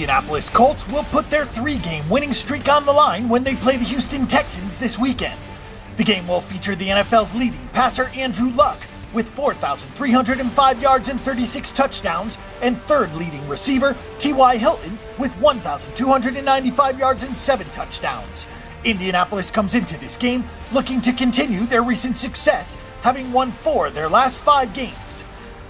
Indianapolis Colts will put their 3-game winning streak on the line when they play the Houston Texans this weekend. The game will feature the NFL's leading passer Andrew Luck with 4,305 yards and 36 touchdowns, and third leading receiver T.Y. Hilton with 1,295 yards and 7 touchdowns. Indianapolis comes into this game looking to continue their recent success, having won 4 of their last 5 games.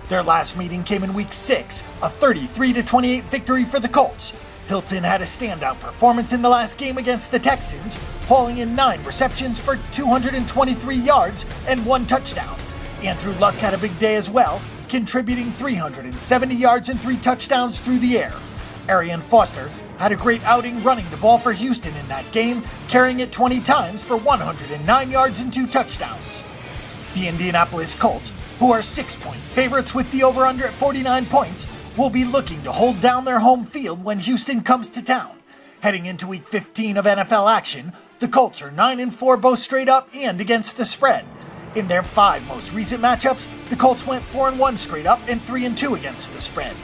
Their last meeting came in Week 6, a 33-28 victory for the Colts. Hilton had a standout performance in the last game against the Texans, hauling in 9 receptions for 223 yards and 1 touchdown. Andrew Luck had a big day as well, contributing 370 yards and 3 touchdowns through the air. Arian Foster had a great outing running the ball for Houston in that game, carrying it 20 times for 109 yards and 2 touchdowns. The Indianapolis Colts, who are 6-point favorites with the over-under at 49 points, will be looking to hold down their home field when Houston comes to town. Heading into Week 15 of NFL action, the Colts are 9-4 both straight up and against the spread. In their 5 most recent matchups, the Colts went 4-1 straight up and 3-2 against the spread.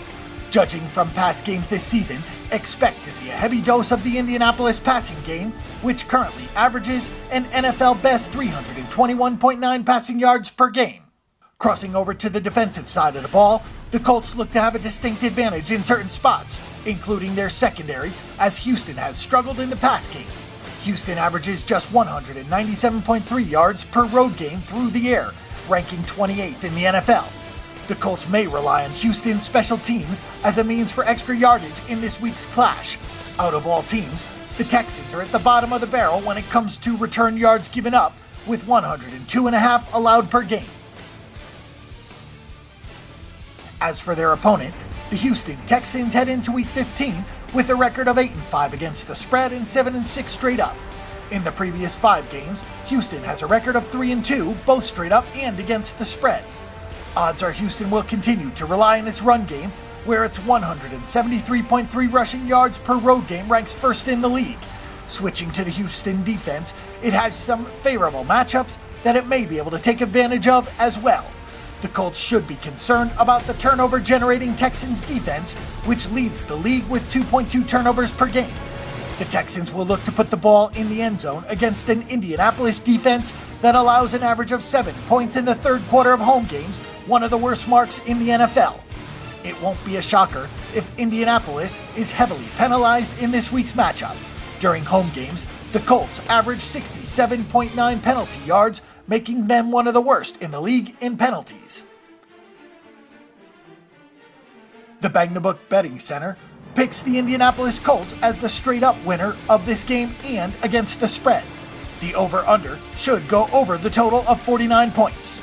Judging from past games this season, expect to see a heavy dose of the Indianapolis passing game, which currently averages an NFL best 321.9 passing yards per game. Crossing over to the defensive side of the ball, the Colts look to have a distinct advantage in certain spots, including their secondary, as Houston has struggled in the pass game. Houston averages just 197.3 yards per road game through the air, ranking 28th in the NFL. The Colts may rely on Houston's special teams as a means for extra yardage in this week's clash. Out of all teams, the Texans are at the bottom of the barrel when it comes to return yards given up, with 102.5 allowed per game. As for their opponent, the Houston Texans head into Week 15 with a record of 8-5 against the spread and 7-6 straight up. In the previous 5 games, Houston has a record of 3-2, both straight up and against the spread. Odds are Houston will continue to rely on its run game, where its 173.3 rushing yards per road game ranks first in the league. Switching to the Houston defense, it has some favorable matchups that it may be able to take advantage of as well. The Colts should be concerned about the turnover-generating Texans defense, which leads the league with 2.2 turnovers per game. The Texans will look to put the ball in the end zone against an Indianapolis defense that allows an average of 7 points in the third quarter of home games, one of the worst marks in the NFL. It won't be a shocker if Indianapolis is heavily penalized in this week's matchup. During home games, the Colts average 67.9 penalty yards, making them one of the worst in the league in penalties. The Bang the Book Betting Center picks the Indianapolis Colts as the straight-up winner of this game and against the spread. The over-under should go over the total of 49 points.